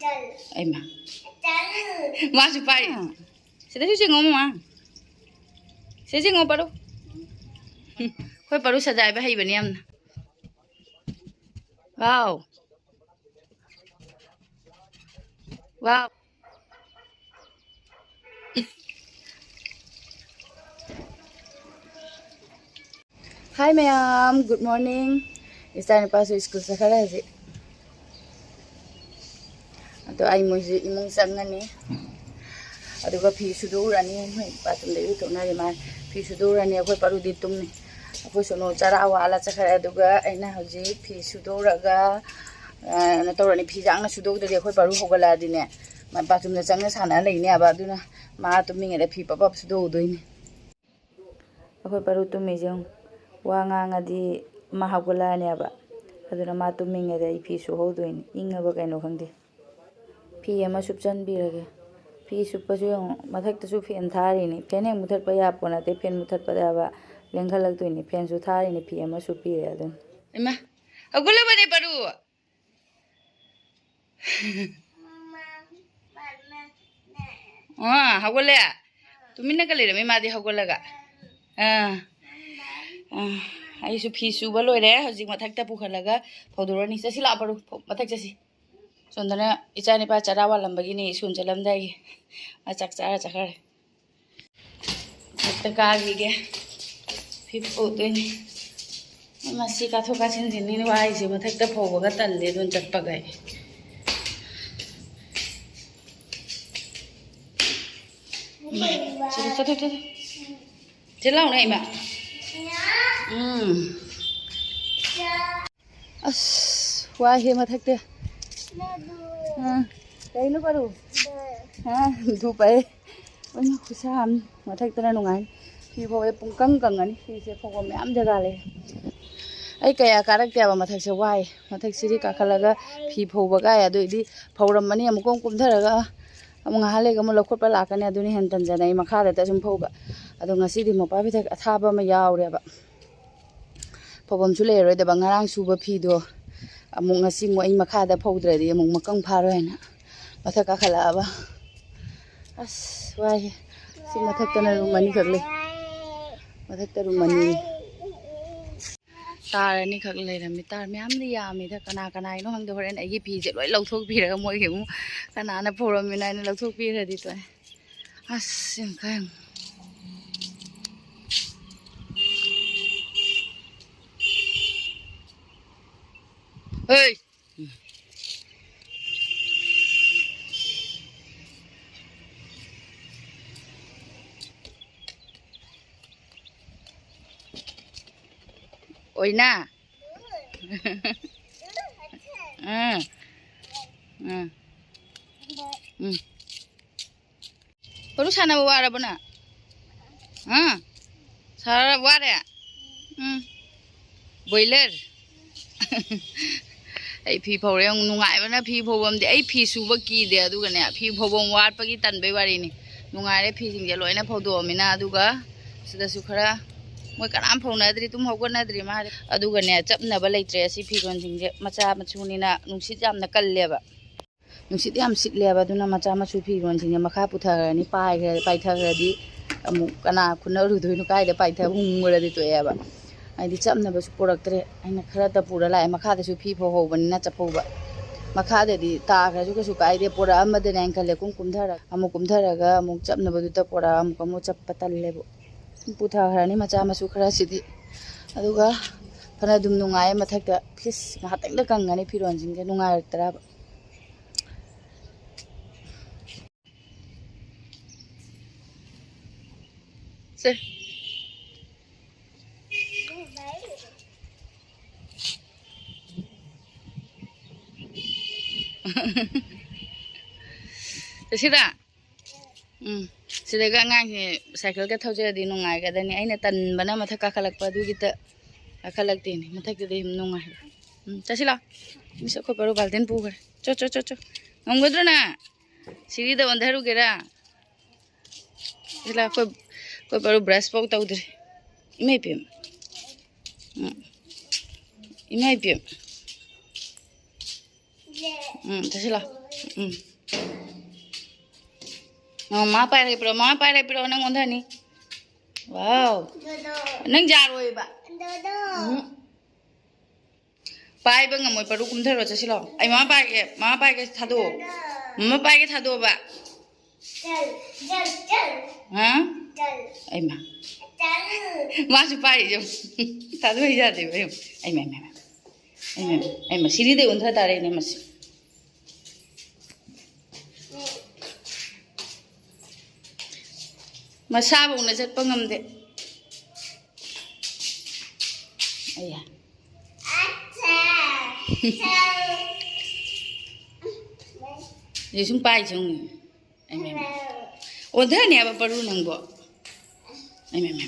Ai mà chụp bài sẽ thấy chuyện ngon mà sẽ chuyện ngon baru khôi baru sajai bahai bani am wow wow hi ma'am good morning is time pa sa school sa kala si ato ay mo si imong sangan ni aduga phi sudurani mai patum de to na ri ma phi sudurani akoi paru ditum ni akoi sono chara wala chakhara aduga aina hoji phi suduraga na torani phi jang na sudog de akoi paru hogala dine ma patum na changna sana leine aba aduna ma tumi ngere phi papa sudo doini akoi paru tumi jong wa nga di ma hogala ne aba aduna ma tumi ngere phi su hodoini ingaba kaino khangde phi ama supchan birage phi supasu mathak ta su fan thari ni fan he muthat pa ya pona te fan muthat pa da ba lengkhal lag toini fan su thari ni phi ama su pi re adun ema agula bane paru hagole tumi na kale me ma di hagole ga ai su phi su ba loi re hoji mathak ta pu khalaga phodorani se sila paru mathak se si sondana ichani pa charawa lambagi ni sun chalam dai achak chara chakhare ta ka gi ge phip o de ni ma si ka thoka sin din ni wa ai se mathak ta phoba ga tan le don chat pa gai cha cha cha cha lau này mà qua hi mathak te đây nó có đủ thu bay vẫn khusam mà thấy tên là nungai khi phô em bung căng căng anh khi sẽ phô có mẹ am jaga le ai cái cả cái mà thấy sẽ quay mà thấy sẽ đi cả khá là cái khi phô vào cái đôi đi phô làm anh em cũng cũng thấy là cái ông ngài lấy cái một lộc khốt lá cái này đôi này hiện tại giờ này mà khá là tại chúng phô cái đôi ngài sẽ đi một bài viết thà ba mà giàu đấy bạn phô bấm chú lệ rồi để bằng ngang suba phi đồ mong ngasi mo ay makada powder di mong makang paro na mathak ka khala ba as wai si mathak ta na rumani khagle mathak ta rumani tar ni khagle ra mi tar myam di ya mi tha kana kana no hang de horen ai gi phi je loi lau thok phi ra moi khemu kana na phoram mi nai na lau thok phi ra di to as sim khang ơi ôi na baru sana bawa ada bana sana bawa ada boiler ai phi phau re nungai bana phi phau bam de ai phi su ba ki de adu ga ne phi phau bam wat pa gi tan be wari ni nungai re phi sing je loi na phau do mi na adu ga sida su khara moi kanam phau na dri tum hogon na dri ma adu ga ne chap na ba lai tre si phi gon sing je macha machu ni na nungsit jam na kal le ba nungsit yam sit le ba du na macha machu phi gon sing je makha pu tha ni pai tha ga di amu kana khuna ru doi nu kai de pai tha hung ra di to ya ba ai di chap na ba su porak tre ai na khara ta pura lai makha de su phi pho ho ban na chap ho ba makha de di ta ga su ka su kai de pura am de nan kale kum thara amu kum thara ga amu chap na ba du ta pura amu ka mu chap patal le bo pu tha khara ni macha ma su khara si di adu ga phana dum nungai mathak ta phis na tang da kang ani phiron jing ge nungai tara ba se sida sida ga ngang ni cycle ka thau je di nungai ga dani aina tan bana mathak ka khalak pa du gita khalak ti ni mathak de nungai chasila misa ko paru balden pu gar cho ngamgodra na siri da bandharu gera ila ko paru brush pau ta udre imai pem chasila मा पाइरप्रो मा पाइरप्रो नंग ओंधनी वाव नंग जारोइबा पाइबा ngमोय परू कुमथरो चसिलो आई मा पाइगे थादो मा पाइगे थादो बा हां आई मा मासु पाइ जो थादो ही जादे बे आई मा सिरी दे उन्था तारे ने मस मसाबोंना चटप ngमदे अया ये सुम पाइ जों आई मे ओधने अब परू नंगो आई मे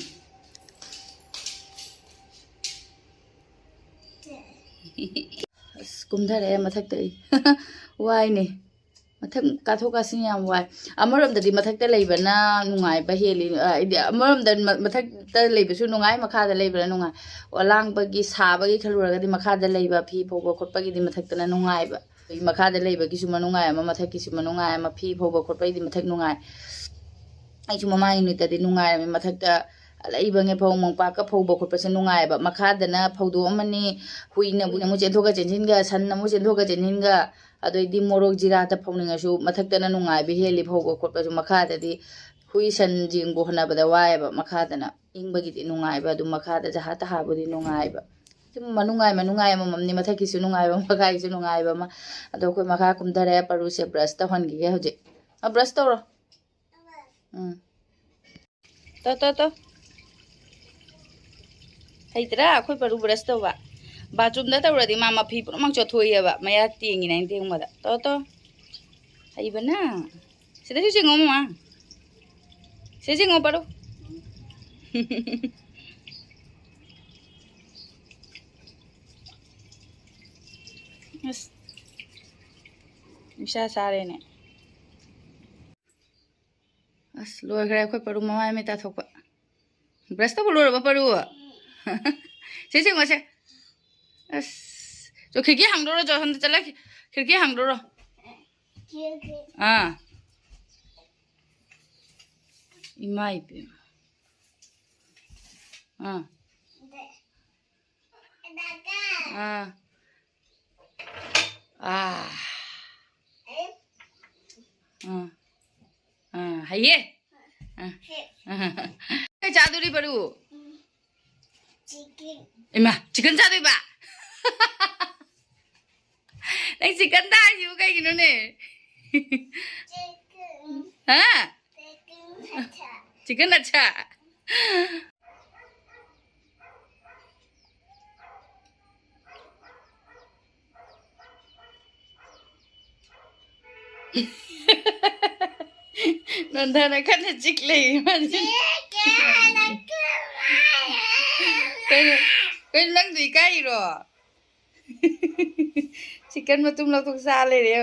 कुमधरे मथक वाई ने मथक काथो कासिन याम वाई अमरमददी मथकता लेबना नुंगाई बा हेली अमरमद मथकता लेबसु नुंगाई मखादा लेबना नुंगाई ओलांगबगी साबगी खलुरगदी मखादा लेबा फी फोबा खोटपगी मथकतना नुंगाई बा मखादा लेबगी सु मनुंगाई अमा मथककी सु मनुंगाई अमा फी फोबा खोटपगी मथक नुंगाई आइसु ममाई नुतदी नुंगाई मथकता लेबंगे फौ मंगपाका फोबा खोटपसे नुंगाई बा मखादना फौदो अमनी हुइना बुना मु चेंथोगा चेंजिनगा सन्ना मु चेंथोगा चेंजिनगा अदोइदी मोरोक जिराता फौनिंगसु मथकतना नुंगाई बे हेली फोबा खोटपसु मखाददी हुइ सन जिंगो हनाबदा वायबा मखादना इंबगिदी नुंगाई बा दु मखादा जहाता हाबुदी नुंगाई बा तुम मनुंगाई ममनी मथकिसु नुंगाई बा मखाइसु नुंगाई बा मा अदो कोइ मखा कुमधरे परुसे ब्रश तहनगी गे होजे ब्रश तोरो तो हैतरा अखोइ परू ब्रश तोबा बाथरूम दा तौरदी मा मफी पुरमक चोथोइबा मया तेंगी नाइन तेंगमदा तो हैबना सिदा सिंगो मा से सिंगो परो यस मिशा सारे ने अस लोइखरे अखोइ परू ममाय में ताथोकपा ब्रश तो लोरबा परू से सिंगो से अस जो खिड़की हांगदोरो जो हम चला खिड़की हांगदोरो हां इमाई पे हां हां हाइये हां जादुरी परू इमा चिकन जादुइबा नहीं चिकन ता आइयो कइगिनो ने हां चिकन अच्छा नंदना खने चिकले कई लंग दुई काइरो चिकन में तुम लोग तो साले रे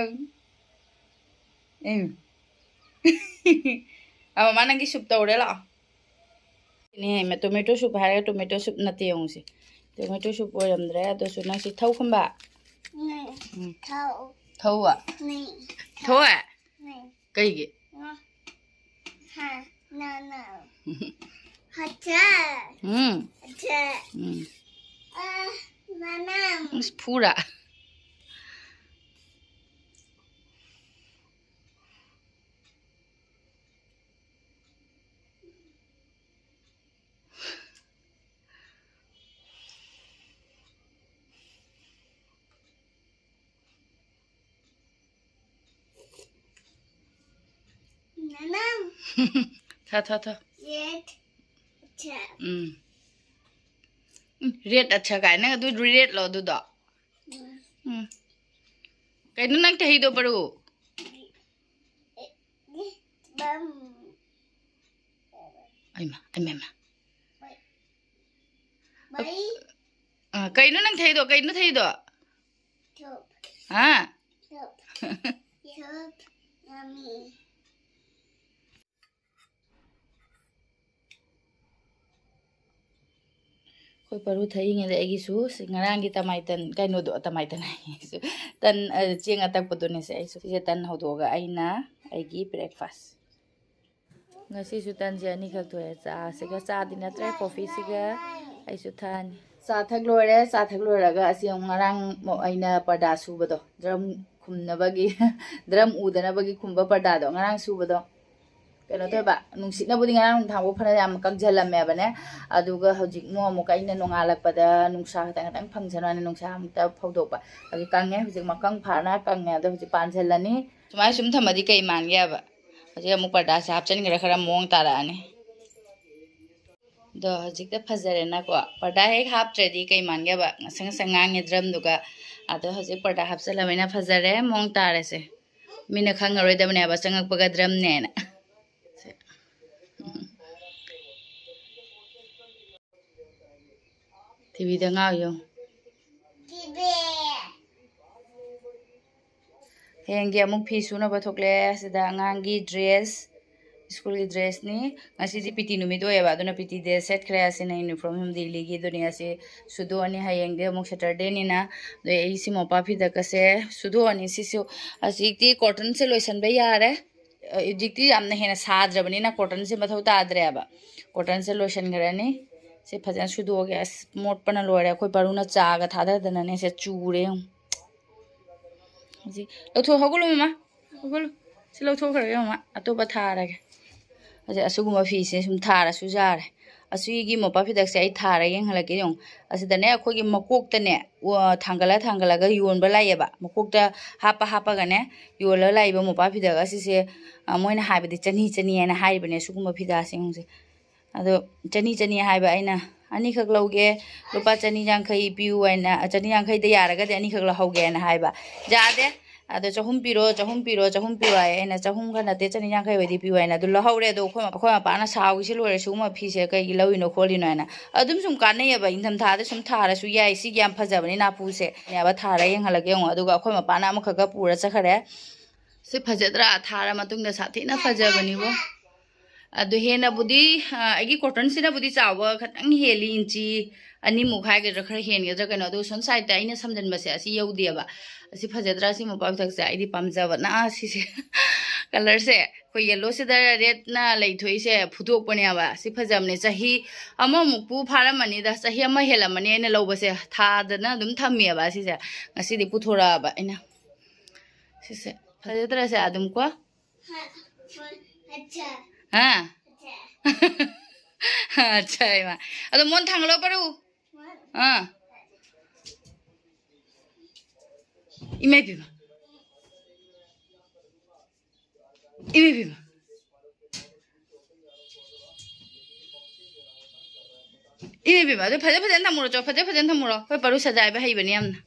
अब माना की सूप तौरे ला नहीं मैं टोमेटो सूप है टोमेटो सूप नते होंगे टोमेटो सूप ओरमद्रे अदसु नंग सि थाव खंबा नहीं थाव नहीं थाव नहीं कईगे हां ना अच्छा अच्छा नाना पूरा था रेड अच्छा काय ना दु रेड लो दु कई नंग थे दो परू कई नंग थे दो हाँ कोई परू थईंगे एगीसु ngarang gi tamaitan kainodo tamaitan su tan cheng atak podone se ai su se tan hodoga aina aigi breakfast ngasi su tan je ani khak thoe cha se ga cha dina tre coffee se ga ai su than cha thak lore ga asi ngarang mo aina pada su bodo drum khumna bagi drum udana bagi khumba pada do ngarang su bodo kena to ba nungsitna budi ngarang thangbo phana yam kakjalame bane aduga hojik mo mo kaina nongalak pada nungsa tang phangjanane nungsa amta phodok ba agi kange hojik makang phana kange do hojik panjelani sumai sum thamadi kai man ya ba hojik amu pada sa hapchen gira khara mong tara ani do hojik ta phajare na ko pada hek hap tredi kai man ya ba sang sangang drum duga ado hojik pada hapsala maina phajare mong tare se mina khangaroi da bane ba sangak paga drum ne na TV da ngao yo TV hengi amuk phi suna ba thokle sida ngangi dress school ki dress ni ngasi di piti numi do eba dona piti de set khre ase na uniform hum di ligi dunia se sudo ani hayeng de amuk saturday ni na de isi mopa phi da ka se sudo ani si so asi ti cotton se loisan ba yare jikti amna hena sadrabani na cotton se mathau ta adre aba cotton se lotion garani से फजन सुदोगे मोट पना लोरे कोई परुना चागा थादा दनने से चूरे जी लथो हगुलो mama हगुलो से लथो खरे mama अतो बथारगे अजे असुगुमा फी से सुम थारा सुजारे असुगी मोपा फिदक से आई थारा यंग हलके यंग असदने अखोगी मकोक्तने थांगला गा योनबा लायेबा मकोक्ता हापा गने योला लायबा मोपा फिदक असिसे मोइना हाबदि चनी एना हाइबने सुगुमा फिदा सिंगसे अदो चनी हाइबा आइना अनि खक लौगे रुपा चनी यांखै पिउ आइना चनी यांखै दे यारगा दे अनि खक लहौगे ना हाइबा जादे अदो चहुम पिरो आइना चहुम खनाते चनी यांखै वदि पिउ आइना दु लहौरे दो खोमा पाना साउगी से लोरे सुमा फिसे कै लौइनो खोलिनो आइना अदुम सुम कानेयबा इंथम थादे सुम थारा सु याइ सि याम फजबनि नापुसे याबा थारा यंग हलगे यंग अदुगा खोमा पाना म खक पुरा चखरे से फजद्रा थारा मतुंग द साथेना फजबनि बो अदु हेना बुदी आगी कॉटन सिना बुदी चावा खतंग हेली इंची अनि मुखाय गे खर हेन गे कनो दु सन साइड ता आइना समजन बसे असि यौदियाबा असि फजद्रा सि मोपा थक से आइदी पामजाबा ना असि से कलर से कोई येलो से द रेड ना लैथोइ से फुटोक पनेबा सि फजमने चाही अमा मुपु फारमनि द चाही अमा हेलमनि ने लौबसे थादना दुम थमियाबा सि से ngasi di puthoraba ina सि से फजद्रा से आदम को अच्छा हाँ अच्छा है माँ अरे मन थांगलो परू हाँ इमे भी तो फजन थमुरो चो फजन थमुरो कोई परू सजाए भाई बनी हमने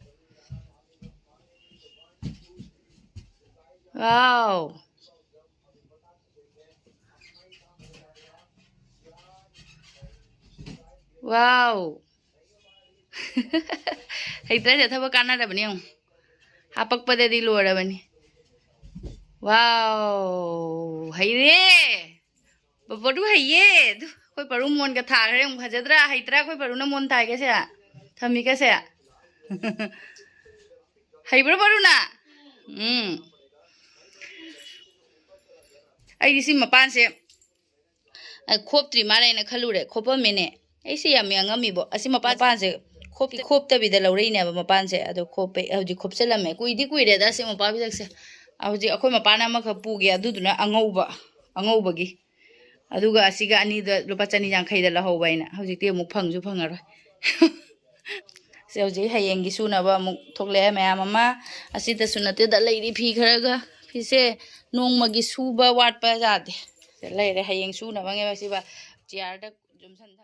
वाओ वाओ हैत्रा से थब काना बनी हूँ हापक पदे दी लोड़ बनी वाओ है रे बबडू है ये कोई परू मोन का था रे फजद्रा हैत्रा कोई परू ना मोन था कैसे थमी कैसे है बरो परू ना आई सी मपान से खोपत्री मारे ना खलुरे खोप मेने ऐसे याम यांगमीबो असि मपान से खोप तबिदा लौरैने मपान से अदो खोप हौजी खोपचलमे कुइदी कुइरे दा से मपा बिदक से हौजी अखोय मपान अमा ख पुगे अदुदुना अंगौबगी अदुगा असिगा अनि द रुपा चनी यांखै दा लहौबाइना हौजिते अमुक फंगजु फंगरो से हौजी हयेंगी सुनाबा अमुक थोकले मयाम अमा असिदा सुनते दा लैरी फी खरगा फिसे नोंमगी सुबा वाटपा जादे से लैरे हयेंग सुनाबा nge सिबा चियार दा जुमसन